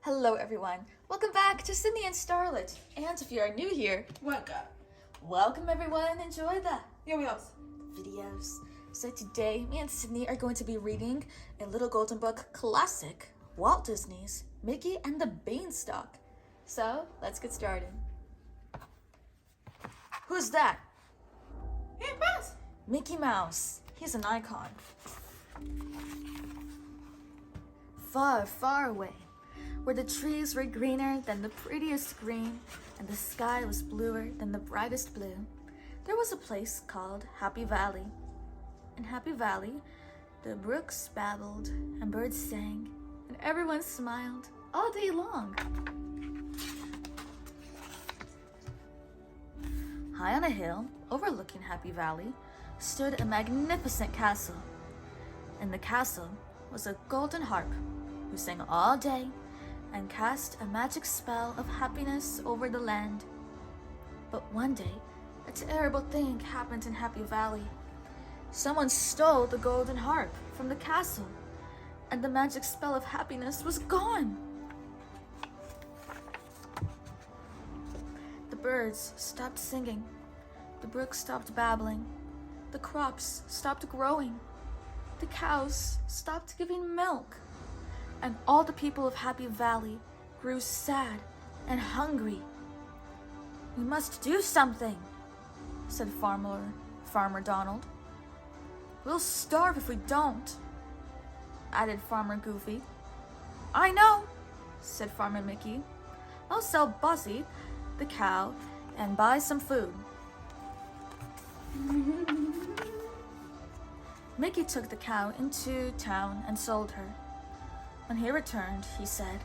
Hello everyone, welcome back to Sydney and Starlet. And if you are new here, welcome everyone, enjoy the videos. So today, me and Sydney are going to be reading a Little Golden Book classic, Walt Disney's Mickey and the Beanstalk. So, let's get started. Who's that? Hey, Buzz! Mickey Mouse. He's an icon. Far, far away, where the trees were greener than the prettiest green and the sky was bluer than the brightest blue, there was a place called Happy Valley. In Happy Valley, the brooks babbled and birds sang and everyone smiled all day long. High on a hill overlooking Happy Valley stood a magnificent castle. In the castle was a golden harp who sang all day and cast a magic spell of happiness over the land. But one day, a terrible thing happened in Happy Valley. Someone stole the golden harp from the castle, and the magic spell of happiness was gone. The birds stopped singing, the brooks stopped babbling, the crops stopped growing, the cows stopped giving milk, and all the people of Happy Valley grew sad and hungry. "We must do something," said Farmer Donald. "We'll starve if we don't," added Farmer Goofy. "I know," said Farmer Mickey. "I'll sell Bossy, the cow, and buy some food." Mickey took the cow into town and sold her. When he returned, he said,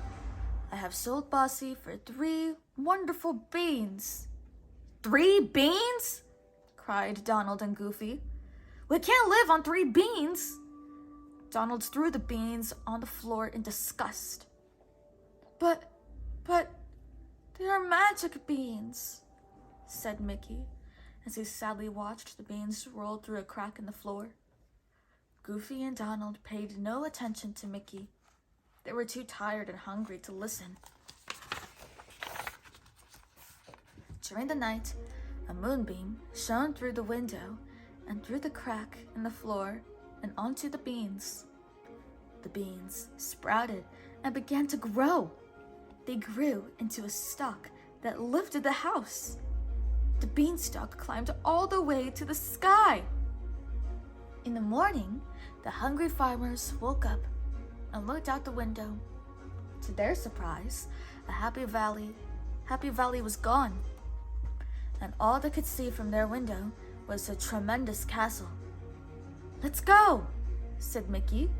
"I have sold Bossy for 3 wonderful beans." "3 beans?" cried Donald and Goofy. "We can't live on 3 beans." Donald threw the beans on the floor in disgust. But, they are magic beans," said Mickey, as he sadly watched the beans roll through a crack in the floor. Goofy and Donald paid no attention to Mickey. They were too tired and hungry to listen. During the night, a moonbeam shone through the window and through the crack in the floor and onto the beans. The beans sprouted and began to grow. They grew into a stalk that lifted the house. The beanstalk climbed all the way to the sky. In the morning, the hungry farmers woke up and looked out the window. To their surprise, Happy Valley was gone, and all they could see from their window was a tremendous castle. "Let's go," said Mickey.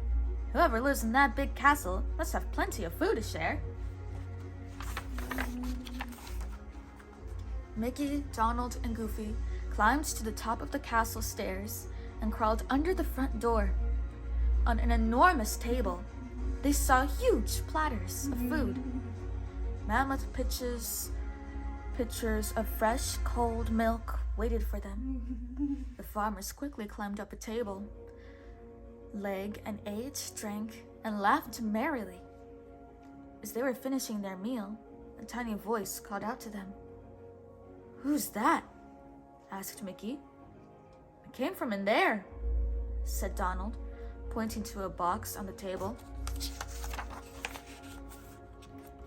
"Whoever lives in that big castle must have plenty of food to share." Mickey, Donald, and Goofy climbed to the top of the castle stairs and crawled under the front door. On an enormous table, they saw huge platters of food. Mammoth pitchers of fresh, cold milk waited for them. The farmers quickly climbed up a table, leg and ate, drank, and laughed merrily. As they were finishing their meal, a tiny voice called out to them. "Who's that?" asked Mickey. "It came from in there," said Donald, pointing to a box on the table.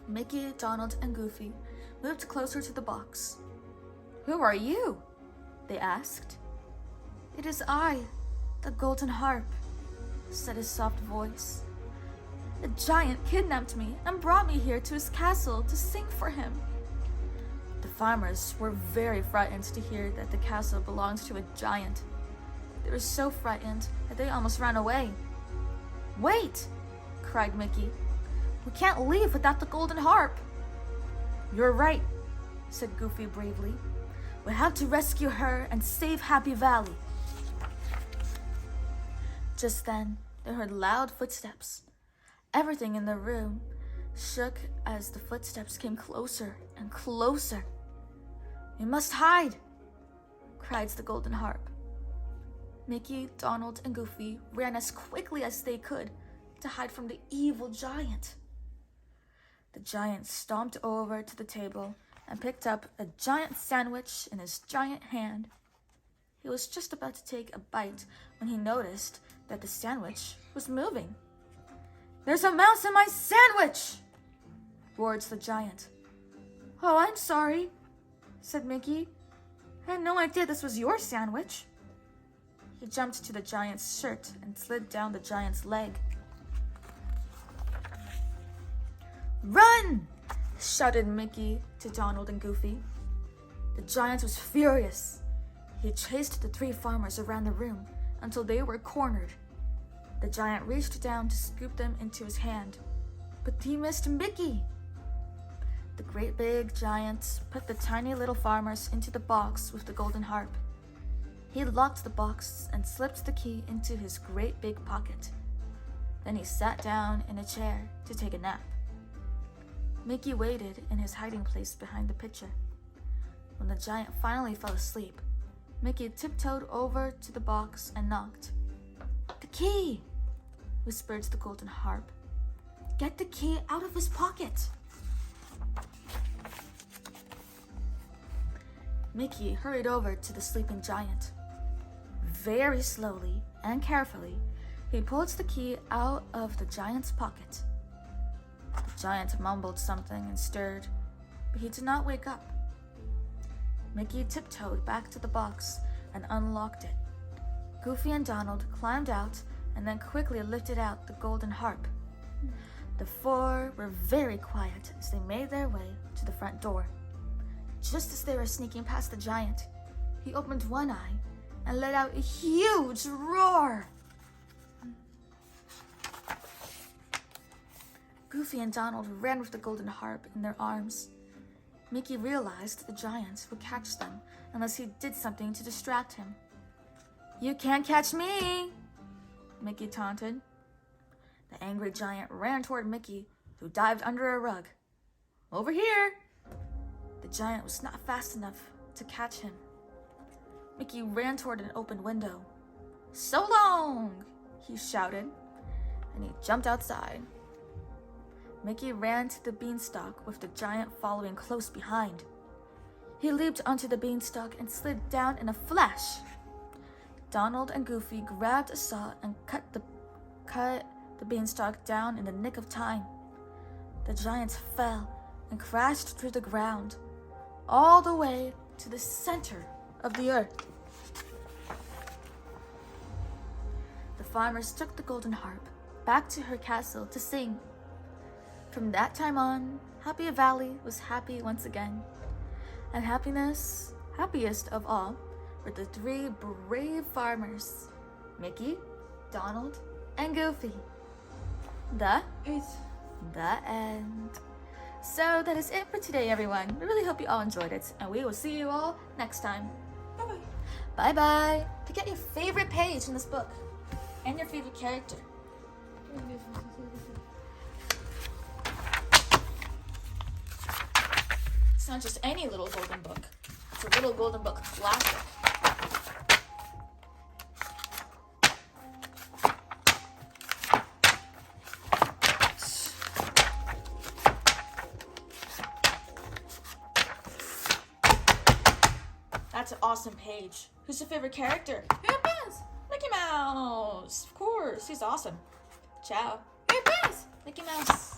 Mickey, Donald, and Goofy moved closer to the box. "Who are you?" they asked. "It is I, the golden harp," said a soft voice. "A giant kidnapped me and brought me here to his castle to sing for him." The farmers were very frightened to hear that the castle belonged to a giant. They were so frightened that they almost ran away. "Wait!" cried Mickey. "We can't leave without the golden harp." "You're right," said Goofy bravely. "We have to rescue her and save Happy Valley." Just then, they heard loud footsteps. Everything in the room shook as the footsteps came closer and closer. "We must hide!" cried the golden harp. Mickey, Donald, and Goofy ran as quickly as they could to hide from the evil giant. The giant stomped over to the table and picked up a giant sandwich in his giant hand. He was just about to take a bite when he noticed that the sandwich was moving. "There's a mouse in my sandwich!" roared the giant. "Oh, I'm sorry," said Mickey. "I had no idea this was your sandwich." He jumped to the giant's shirt and slid down the giant's leg. "Run!" shouted Mickey to Donald and Goofy. The giant was furious. He chased the three farmers around the room until they were cornered. The giant reached down to scoop them into his hand, but he missed Mickey. The great big giant put the tiny little farmers into the box with the golden harp. He locked the box and slipped the key into his great big pocket. Then he sat down in a chair to take a nap. Mickey waited in his hiding place behind the pitcher. When the giant finally fell asleep, Mickey tiptoed over to the box and knocked. "The key!" whispered the golden harp. "Get the key out of his pocket!" Mickey hurried over to the sleeping giant. Very slowly and carefully, he pulled the key out of the giant's pocket. The giant mumbled something and stirred, but he did not wake up. Mickey tiptoed back to the box and unlocked it. Goofy and Donald climbed out and then quickly lifted out the golden harp. The four were very quiet as they made their way to the front door. Just as they were sneaking past the giant, he opened one eye and let out a huge roar. Goofy and Donald ran with the golden harp in their arms. Mickey realized the giant would catch them unless he did something to distract him. "You can't catch me!" Mickey taunted. The angry giant ran toward Mickey, who dived under a rug. "Over here!" The giant was not fast enough to catch him. Mickey ran toward an open window. "So long!" he shouted, and he jumped outside. Mickey ran to the beanstalk with the giant following close behind. He leaped onto the beanstalk and slid down in a flash. Donald and Goofy grabbed a saw and cut the beanstalk down in the nick of time. The giant fell and crashed through the ground, all the way to the center of the earth. The farmers took the golden harp back to her castle to sing. From that time on, Happy Valley was happy once again. And happiest of all, were the three brave farmers, Mickey, Donald, and Goofy. The end. So that is it for today, everyone. We really hope you all enjoyed it, and we will see you all next time. Bye-bye. Bye-bye. Pick out your favorite page in this book, and your favorite character. It's not just any little golden book. It's a little golden book classic. That's an awesome page. Who's your favorite character? Hey, Buzz. Mickey Mouse. Of course, he's awesome. Ciao. Hey, Buzz. Mickey Mouse.